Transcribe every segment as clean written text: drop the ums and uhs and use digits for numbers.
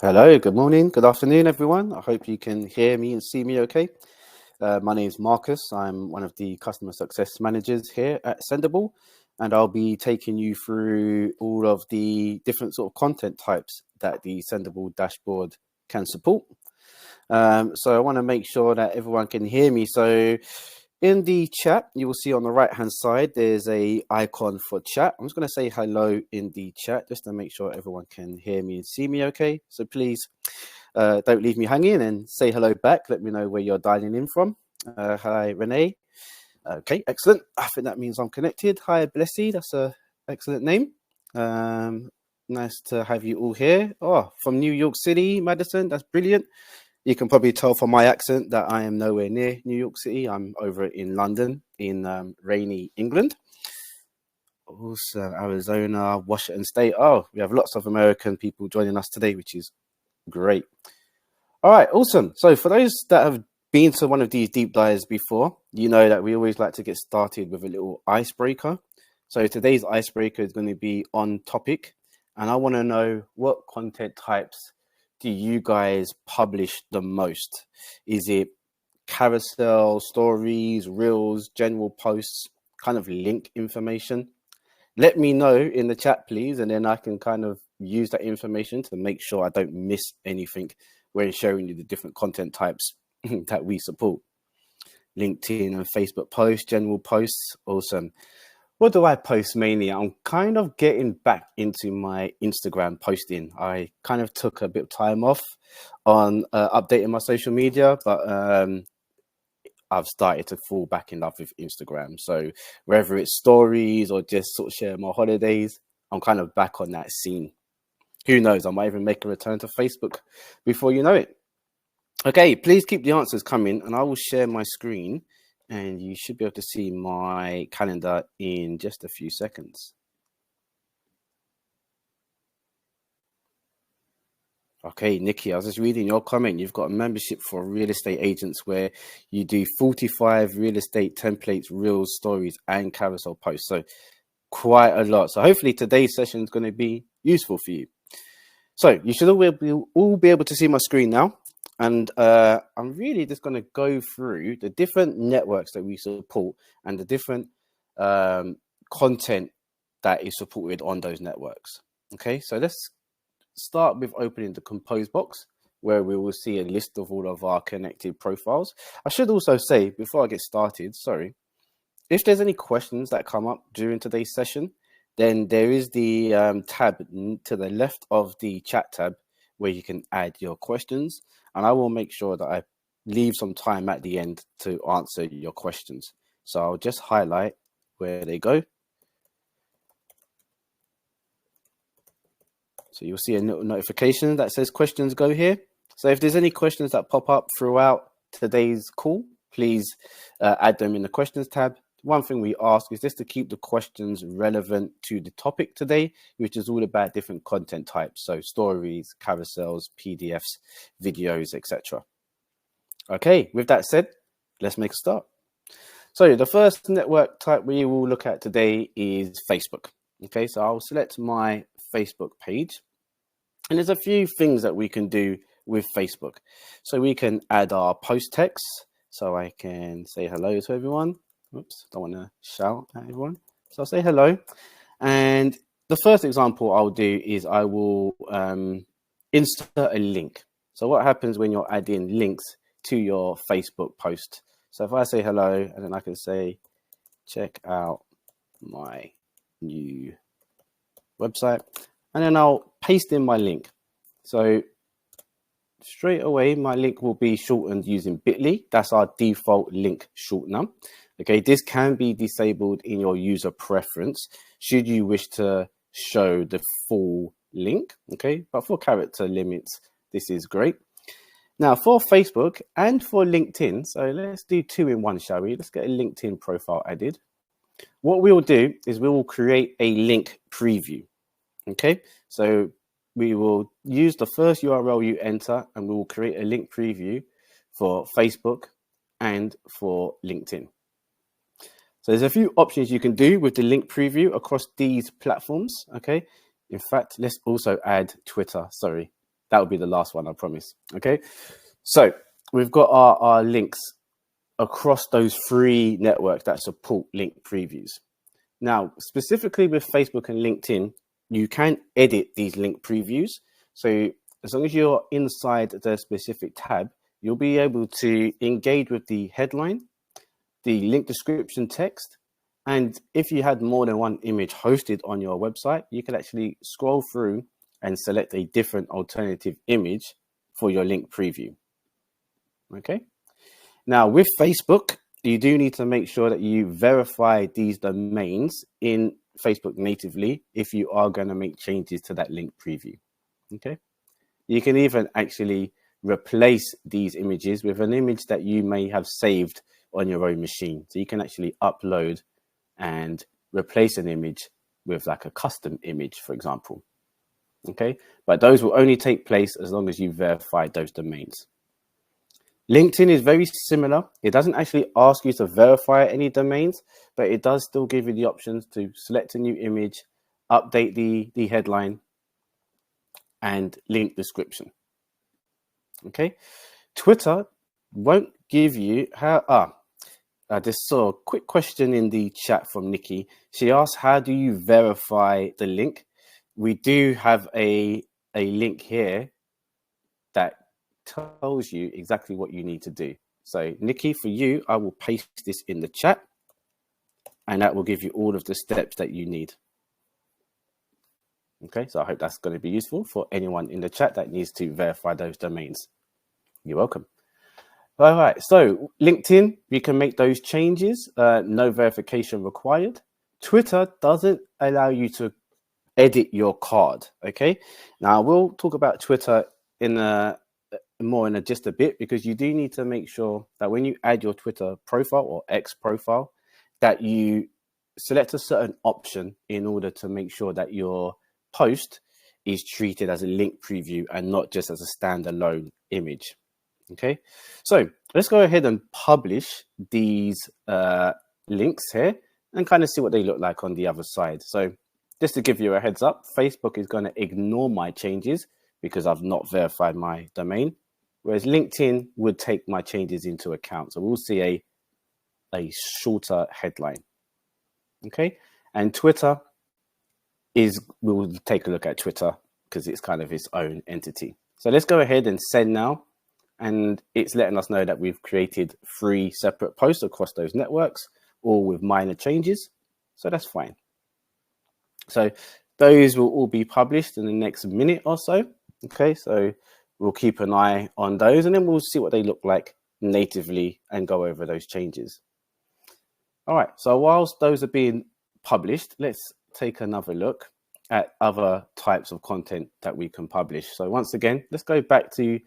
Hello, good morning, good afternoon, everyone. I hope you can hear me and see me okay. My name is Marcus. I'm one of the customer success managers here at Sendible, and I'll be taking you through all of the different sort of content types that the Sendible dashboard can support. So I want to make sure that everyone can hear me. So in the chat, you will see on the right-hand side, there's a icon for chat. I'm just going to say hello in the chat just to make sure everyone can hear me and see me okay. So please don't leave me hanging and say hello back. Let me know where you're dialing in from. Hi, Renee. Okay, excellent. I think that means I'm connected. Hi, Blessy. That's a excellent name. Nice to have you all here. Oh, from New York City, Madison. That's brilliant. You can probably tell from my accent that I am nowhere near New York City. I'm over in London, in rainy England. Also, Arizona, Washington State. Oh, we have lots of American people joining us today, which is great. All right, awesome. So for those that have been to one of these deep dives before, you know that we always like to get started with a little icebreaker. So today's icebreaker is going to be on topic, and I want to know, what content types do you guys publish the most? Is it carousel, stories, reels, general posts, kind of link information? Let me know in the chat, please, and then I can kind of use that information to make sure I don't miss anything when showing you the different content types that we support. LinkedIn and Facebook posts, general posts, awesome. What do I post mainly? I'm kind of getting back into my Instagram posting. I kind of took a bit of time off on updating my social media, but I've started to fall back in love with Instagram. So whether it's stories or just sort of share my holidays, I'm kind of back on that scene. Who knows? I might even make a return to Facebook before you know it. Okay, please keep the answers coming, and I will share my screen, and you should be able to see my calendar in just a few seconds. Okay, Nikki, I was just reading your comment. You've got a membership for real estate agents where you do 45 real estate templates, reels, stories, and carousel posts. So quite a lot. So hopefully today's session is going to be useful for you. So you should all be able to see my screen now. And I'm really just going to go through the different networks that we support and the different content that is supported on those networks. Okay, so let's start with opening the compose box, where we will see a list of all of our connected profiles. I should also say, before I get started, sorry, if there's any questions that come up during today's session, then there is the tab to the left of the chat tab where you can add your questions, and I will make sure that I leave some time at the end to answer your questions. So I'll just highlight where they go. So you'll see a notification that says questions go here. So if there's any questions that pop up throughout today's call, please add them in the questions tab. One thing we ask is just to keep the questions relevant to the topic today, which is all about different content types. So stories, carousels, PDFs, videos, etc. Okay, with that said, let's make a start. So the first network type we will look at today is Facebook. Okay, so I'll select my Facebook page. And there's a few things that we can do with Facebook. So we can add our post text. So I can say hello to everyone. Oops, don't want to shout at everyone. So I'll say hello. And the first example I'll do is I will insert a link. So what happens when you're adding links to your Facebook post? So if I say hello, and then I can say, check out my new website, and then I'll paste in my link. So straight away, my link will be shortened using bit.ly. That's our default link shortener. Okay, this can be disabled in your user preference should you wish to show the full link. Okay, but for character limits, this is great. Now for Facebook and for LinkedIn, so let's do two in one, shall we? Let's get a LinkedIn profile added. What we will do is we will create a link preview. Okay, so we will use the first URL you enter, and we will create a link preview for Facebook and for LinkedIn. So there's a few options you can do with the link preview across these platforms. Okay, in fact, let's also add Twitter. Sorry, That would be the last one, I promise. Okay, so we've got our links across those 3 networks that support link previews. Now, specifically with Facebook and LinkedIn, you can edit these link previews. So as long as you're inside the specific tab, you'll be able to engage with the headline, the link description text, and if you had more than one image hosted on your website, you can actually scroll through and select a different alternative image for your link preview. Okay. Now with Facebook, you do need to make sure that you verify these domains in Facebook natively if you are going to make changes to that link preview. Okay. You can even actually replace these images with an image that you may have saved on your own machine. So you can actually upload and replace an image with like a custom image, for example. Okay, but those will only take place as long as you verify those domains. LinkedIn is very similar. It doesn't actually ask you to verify any domains, but it does still give you the options to select a new image, update the headline, and link description. Okay, Twitter won't give you how. I just saw a quick question in the chat from Nikki. She asked, how do you verify the link? We do have a link here that tells you exactly what you need to do. So Nikki, for you, I will paste this in the chat and that will give you all of the steps that you need. Okay, so I hope that's going to be useful for anyone in the chat that needs to verify those domains. You're welcome. All right, so LinkedIn, you can make those changes, no verification required. Twitter doesn't allow you to edit your card, okay? Now, we'll talk about Twitter in just a bit, because you do need to make sure that when you add your Twitter profile or X profile, that you select a certain option in order to make sure that your post is treated as a link preview and not just as a standalone image. Okay, so let's go ahead and publish these links here and kind of see what they look like on the other side. So just to give you a heads up, Facebook is going to ignore my changes because I've not verified my domain, whereas LinkedIn would take my changes into account. So we'll see a shorter headline. Okay, and Twitter we'll take a look at Twitter because it's kind of its own entity. So let's go ahead and send now. And it's letting us know that we've created 3 separate posts across those networks, all with minor changes. So that's fine. So those will all be published in the next minute or so. Okay, so we'll keep an eye on those and then we'll see what they look like natively and go over those changes. All right, so whilst those are being published, let's take another look at other types of content that we can publish. So once again, let's go back to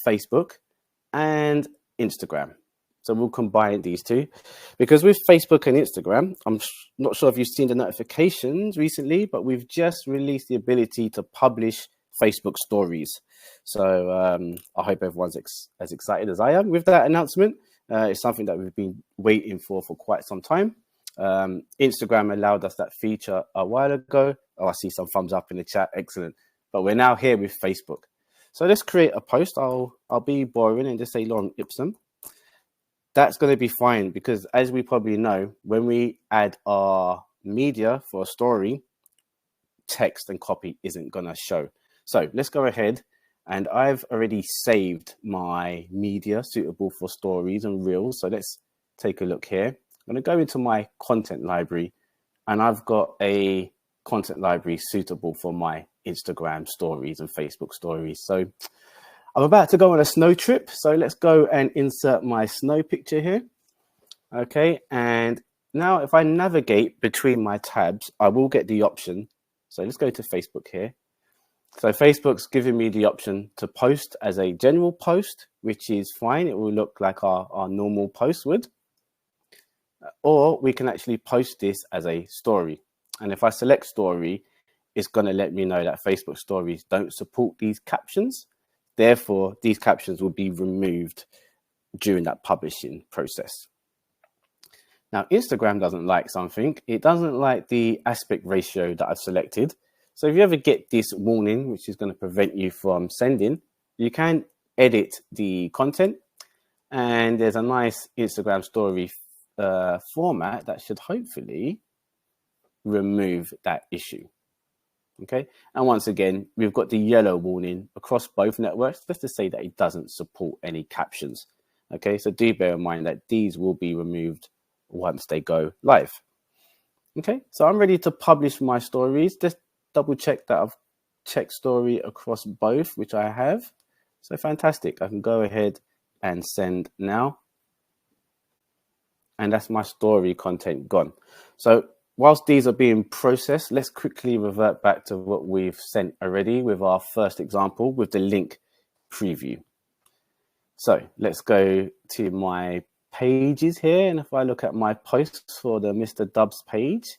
Facebook and Instagram. So we'll combine these two, because with Facebook and Instagram, I'm not sure if you've seen the notifications recently, but we've just released the ability to publish Facebook stories. So I hope everyone's as excited as I am with that announcement. It's something that we've been waiting for quite some time. Instagram allowed us that feature a while ago. Oh, I see some thumbs up in the chat. Excellent. But we're now here with Facebook. So let's create a post. I'll be boring and just say lorem ipsum. That's going to be fine because, as we probably know, when we add our media for a story, text and copy isn't going to show. So let's go ahead, and I've already saved my media suitable for stories and reels. So let's take a look here. I'm going to go into my content library, and I've got a content library suitable for my Instagram stories and Facebook stories. So I'm about to go on a snow trip. So let's go and insert my snow picture here. Okay. And now if I navigate between my tabs, I will get the option. So let's go to Facebook here. So Facebook's giving me the option to post as a general post, which is fine. It will look like our normal post would. Or we can actually post this as a story. And if I select story, it's going to let me know that Facebook stories don't support these captions. Therefore, these captions will be removed during that publishing process. Now, Instagram doesn't like something. It doesn't like the aspect ratio that I've selected. So if you ever get this warning, which is going to prevent you from sending, you can edit the content, and there's a nice Instagram story format that should hopefully remove that issue. Okay, and once again, we've got the yellow warning across both networks, just to say that it doesn't support any captions. Okay, so do bear in mind that these will be removed once they go live. Okay, so I'm ready to publish my stories. Just double check that I've checked story across both, which I have. So fantastic. I can go ahead and send now. And that's my story content gone. So whilst these are being processed, let's quickly revert back to what we've sent already with our first example with the link preview. So let's go to my pages here. And if I look at my posts for the Mr. Dubs page,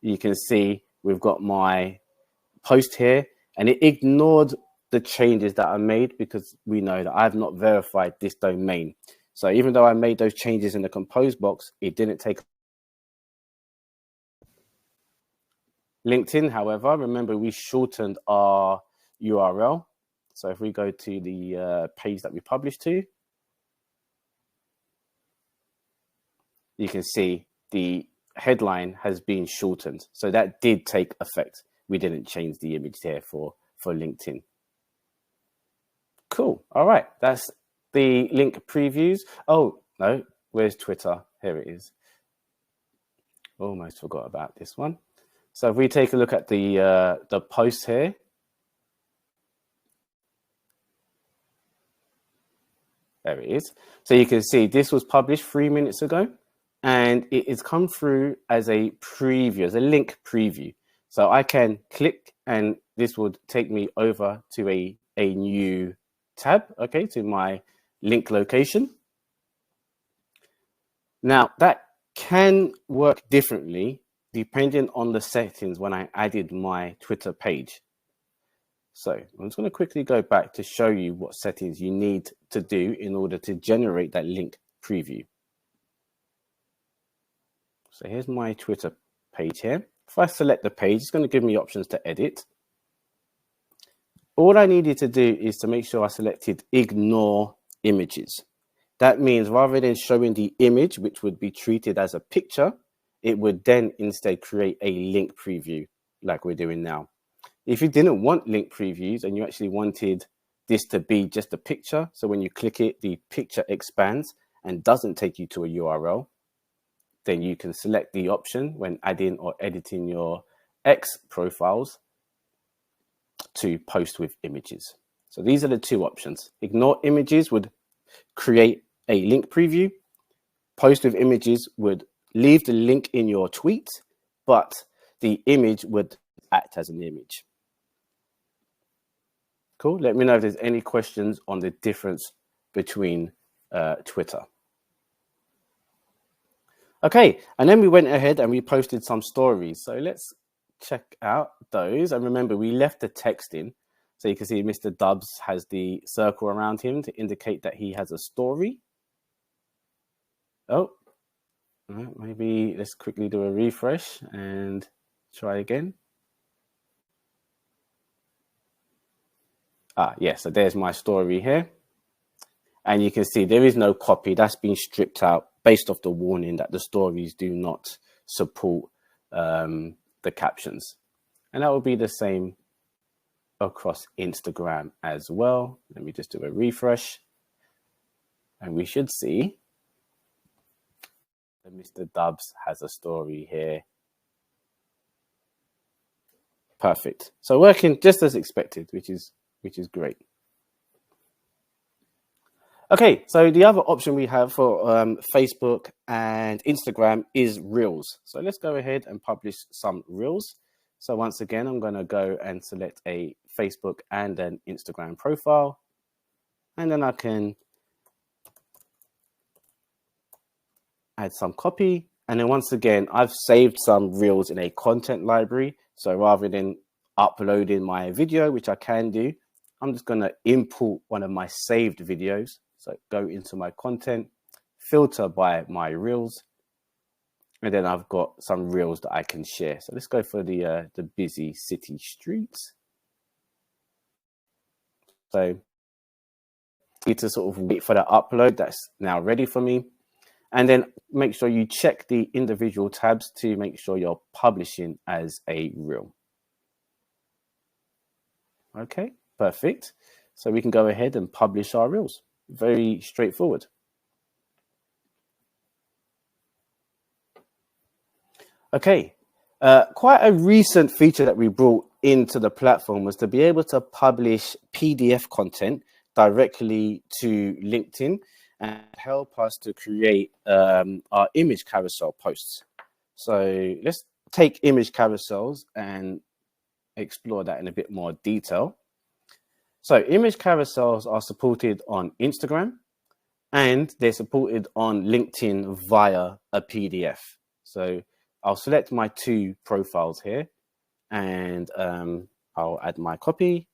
you can see we've got my post here, and it ignored the changes that I made because we know that I've not verified this domain. So even though I made those changes in the compose box, it didn't take. LinkedIn, however, remember we shortened our URL. So if we go to the page that we published to, you can see the headline has been shortened. So that did take effect. We didn't change the image there for LinkedIn. Cool. All right. That's the link previews. Oh, no. Where's Twitter? Here it is. Almost forgot about this one. So if we take a look at the post here, there it is. So you can see this was published 3 minutes ago, and it has come through as a preview, as a link preview. So I can click, and this would take me over to a new tab, okay, to my link location. Now that can work differently depending on the settings when I added my Twitter page. So I'm just going to quickly go back to show you what settings you need to do in order to generate that link preview. So here's my Twitter page here. If I select the page, it's going to give me options to edit. All I needed to do is to make sure I selected ignore images. That means rather than showing the image, which would be treated as a picture, it would then instead create a link preview like we're doing now. If you didn't want link previews and you actually wanted this to be just a picture, so when you click it, the picture expands and doesn't take you to a URL, then you can select the option when adding or editing your X profiles to post with images. So these are the two options. Ignore images would create a link preview. Post with images would leave the link in your tweet, but the image would act as an image. Cool. Let me know if there's any questions on the difference between Twitter. Okay, and then we went ahead and we posted some stories. So let's check out those. And remember, we left the text in. So you can see Mr. Dubs has the circle around him to indicate that he has a story. Oh, maybe let's quickly do a refresh and try again. Yes, so there's my story here. And you can see there is no copy. That's been stripped out based off the warning that the stories do not support the captions. And that will be the same across Instagram as well. Let me just do a refresh. And we should see that Mr. Dubs has a story here. Perfect. So working just as expected, which is great. Okay, so the other option we have for Facebook and Instagram is Reels. So let's go ahead and publish some Reels. So once again, I'm going to go and select a Facebook and an Instagram profile. And then I can add some copy. And then once again, I've saved some Reels in a content library. So rather than uploading my video, which I can do, I'm just going to import one of my saved videos. So go into my content, filter by my Reels, And then I've got some reels that I can share. So let's go for the busy city streets. So I need to sort of wait for the upload. That's now ready for me. And then make sure you check the individual tabs to make sure you're publishing as a reel. Okay, perfect. So we can go ahead and publish our reels. Very straightforward. Okay, quite a recent feature that we brought into the platform was to be able to publish PDF content directly to LinkedIn and help us to create our image carousel posts. So let's take image carousels and explore that in a bit more detail. So image carousels are supported on Instagram and they're supported on LinkedIn via a PDF. So I'll select my two profiles here and I'll add my copy.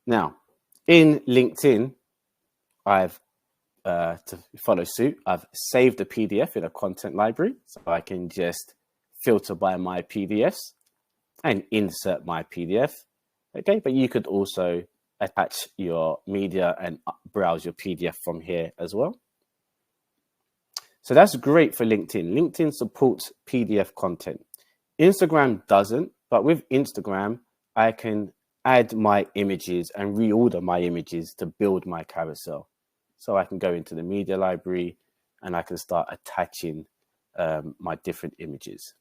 Now, in LinkedIn, I've, to follow suit, I've saved the PDF in a content library. So I can just filter by my PDFs and insert my PDF. Okay, but you could also attach your media and browse your PDF from here as well. So that's great for LinkedIn. LinkedIn supports PDF content. Instagram doesn't, but with Instagram, I can add my images and reorder my images to build my carousel. So I can go into the media library and I can start attaching my different images.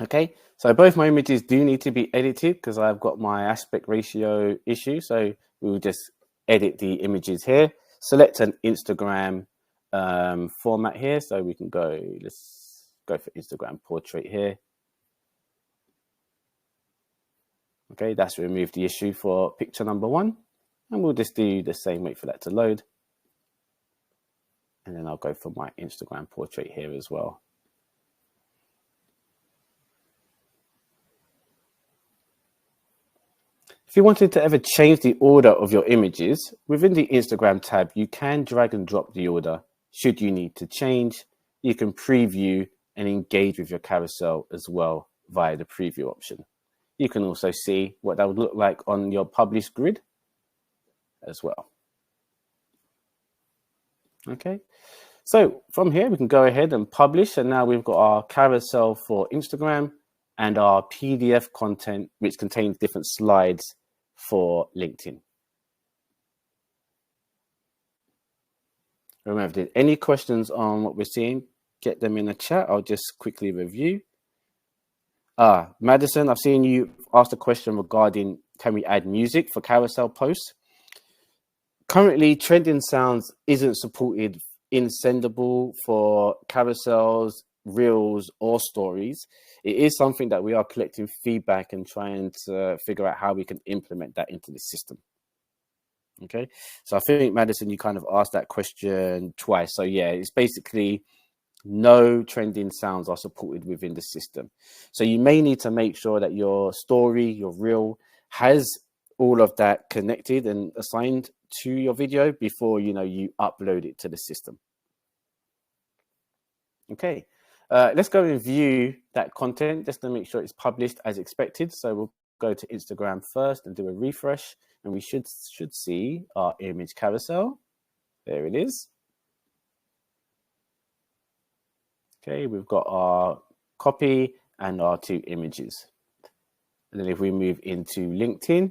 Okay, so both my images do need to be edited because I've got my aspect ratio issue. So we'll just edit the images here, select an Instagram format here. So we can go, let's go for Instagram portrait here. Okay, that's removed the issue for picture number 1. And we'll just do the same, wait for that to load. And then I'll go for my Instagram portrait here as well. If you wanted to ever change the order of your images, within the Instagram tab, you can drag and drop the order. Should you need to change, you can preview and engage with your carousel as well via the preview option. You can also see what that would look like on your published grid as well. Okay, so from here, we can go ahead and publish. And now we've got our carousel for Instagram and our PDF content, which contains different slides for LinkedIn. Remember, if there's any questions on what we're seeing, get them in the chat. I'll just quickly review. Madison, I've seen you asked a question regarding, can we add music for carousel posts? Currently, trending sounds isn't supported in Sendible for carousels, reels, or stories. It is something that we are collecting feedback and trying to figure out how we can implement that into the system. Okay, so I think, Madison, you kind of asked that question twice. So yeah, it's basically no trending sounds are supported within the system. So you may need to make sure that your story, your reel, has all of that connected and assigned to your video before you upload it to the system. Okay, let's go and view that content just to make sure it's published as expected. So we'll go to Instagram first and do a refresh, and we should see our image carousel. There it is. Okay, we've got our copy and our 2 images. And then if we move into LinkedIn,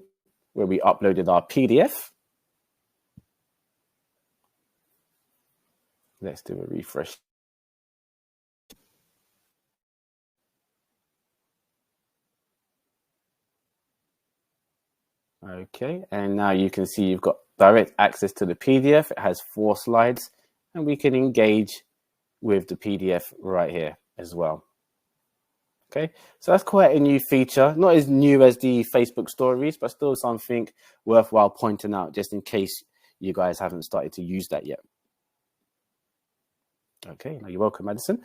where we uploaded our PDF, let's do a refresh. Okay, and now you can see you've got direct access to the PDF. It has 4 slides, and we can engage with the PDF right here as well. Okay, so that's quite a new feature, not as new as the Facebook stories, but still something worthwhile pointing out just in case you guys haven't started to use that yet. Okay, you're welcome, Madison.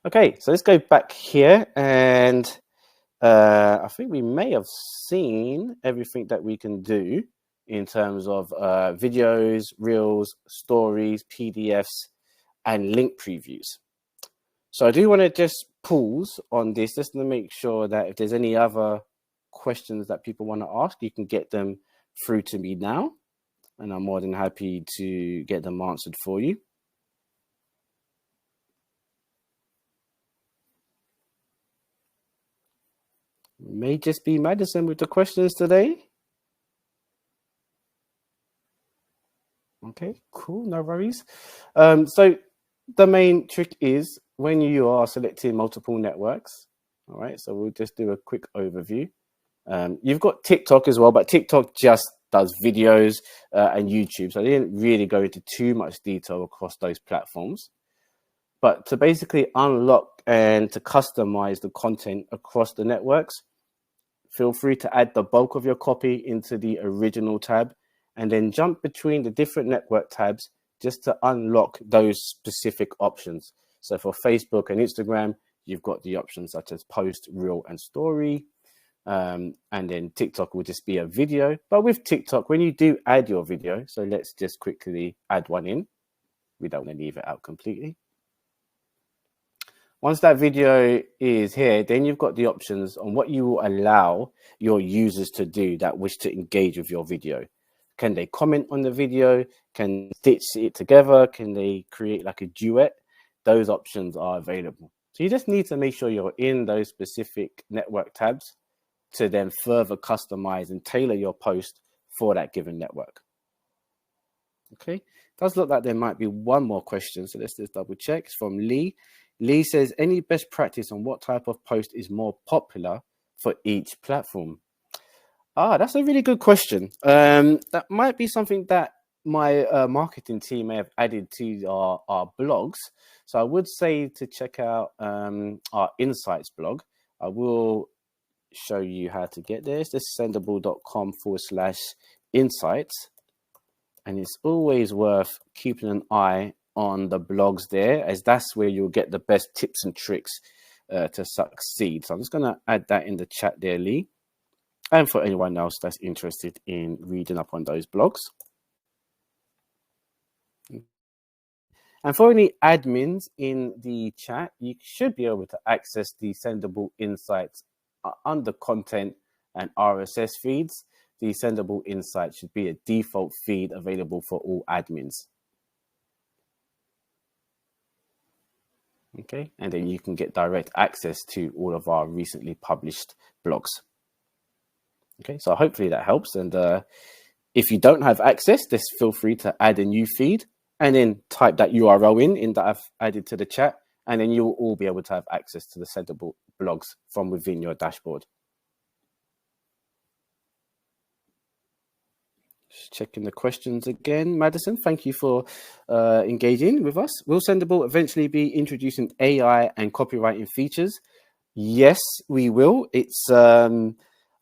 Okay, so let's go back here, and I think we may have seen everything that we can do. in terms of videos, reels, stories, PDFs, and link previews. So I do want to just pause on this just to make sure that if there's any other questions that people want to ask, you can get them through to me now, and I'm more than happy to get them answered for you. May just be Madison with the questions today. Okay, cool, no worries. So the main trick is when you are selecting multiple networks, all right, so we'll just do a quick overview. You've got TikTok as well, but TikTok just does videos and YouTube. So I didn't really go into too much detail across those platforms. But to basically unlock and to customize the content across the networks, feel free to add the bulk of your copy into the original tab and then jump between the different network tabs just to unlock those specific options. So for Facebook and Instagram, you've got the options such as post, reel, and story. And then TikTok will just be a video. But with TikTok, when you do add your video, so let's just quickly add one in. We don't want to leave it out completely. Once that video is here, then you've got the options on what you will allow your users to do that wish to engage with your video. Can they comment on the video? Can they stitch it together? Can they create like a duet? Those options are available. So you just need to make sure you're in those specific network tabs to then further customize and tailor your post for that given network. Okay, it does look like there might be one more question, so let's just double check. It's from Lee. Lee says, any best practice on what type of post is more popular for each platform? That's a really good question. That might be something that my marketing team may have added to our blogs. So I would say to check out our insights blog. I will show you how to get there. It's just sendible.com/insights. And it's always worth keeping an eye on the blogs there, as that's where you'll get the best tips and tricks to succeed. So I'm just going to add that in the chat there, Lee. And for anyone else that's interested in reading up on those blogs. And for any admins in the chat, you should be able to access the Sendible Insights under content and RSS feeds. The Sendible Insights should be a default feed available for all admins. Okay, and then you can get direct access to all of our recently published blogs. Okay, so hopefully that helps. And if you don't have access, just feel free to add a new feed and then type that URL in that I've added to the chat, and then you will all be able to have access to the Sendible blogs from within your dashboard. Just checking the questions again. Madison, thank you for engaging with us. Will Sendible eventually be introducing AI and copywriting features? Yes, we will. It's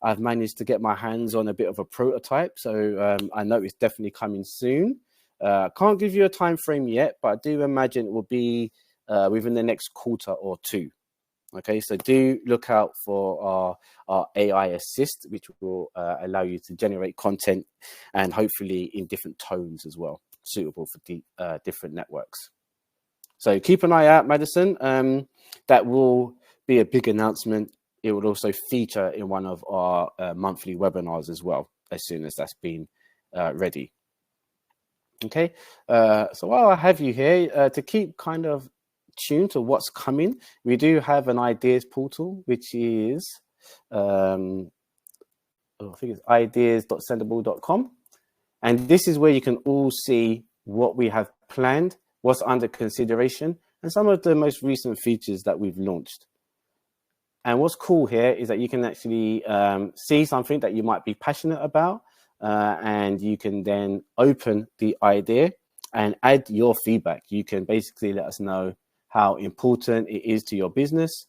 I've managed to get my hands on a bit of a prototype, so I know it's definitely coming soon. Can't give you a time frame yet, but I do imagine it will be within the next quarter or two. Okay, so do look out for our AI assist, which will allow you to generate content and hopefully in different tones as well, suitable for different networks. So keep an eye out, Madison. That will be a big announcement. It will also feature in one of our monthly webinars as well, as soon as that's been ready. Okay, so while I have you here, to keep kind of tuned to what's coming, we do have an ideas portal, which is I think it's ideas.sendible.com, and this is where you can all see what we have planned, what's under consideration, and some of the most recent features that we've launched. And what's cool here is that you can actually see something that you might be passionate about, and you can then open the idea and add your feedback. You can basically let us know how important it is to your business,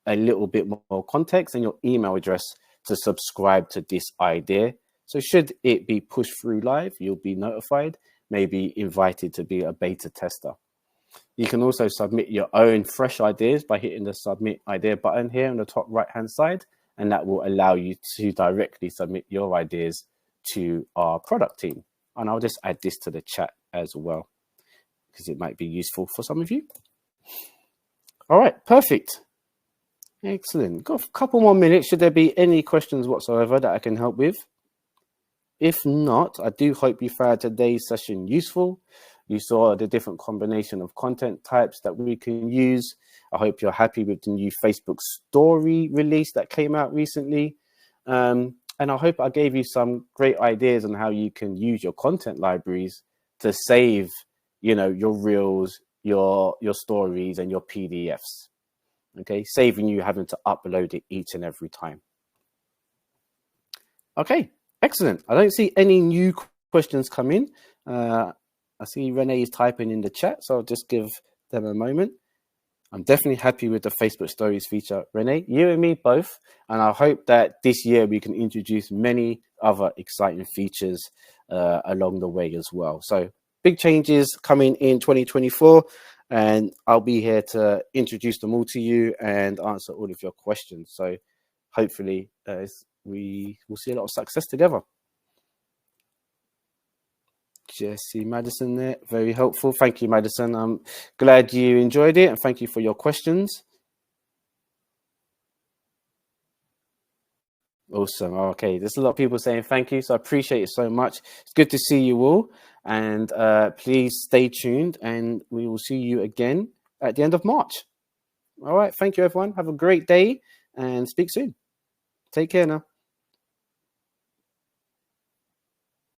a little bit more context, and your email address to subscribe to this idea. So should it be pushed through live, you'll be notified, maybe invited to be a beta tester. You can also submit your own fresh ideas by hitting the submit idea button here on the top right hand side, and that will allow you to directly submit your ideas to our product team. And I'll just add this to the chat as well, because it might be useful for some of you. All right, perfect. Excellent. Got a couple more minutes. Should there be any questions whatsoever that I can help with? If not, I do hope you found today's session useful. You saw the different combination of content types that we can use. I hope you're happy with the new Facebook story release that came out recently. And I hope I gave you some great ideas on how you can use your content libraries to save, your reels, your stories and your PDFs. Okay, saving you having to upload it each and every time. Okay, excellent. I don't see any new questions come in. I see Renee is typing in the chat, so I'll just give them a moment. I'm definitely happy with the Facebook Stories feature, Renee, you and me both. And I hope that this year we can introduce many other exciting features along the way as well. So big changes coming in 2024, and I'll be here to introduce them all to you and answer all of your questions. So hopefully we will see a lot of success together. Jesse Madison there, very helpful. Thank you, Madison. I'm glad you enjoyed it, and thank you for your questions. Awesome. Okay, there's a lot of people saying thank you, so I appreciate it so much. It's good to see you all, and please stay tuned, and we will see you again at the end of March. All right, thank you, everyone. Have a great day, and speak soon. Take care now.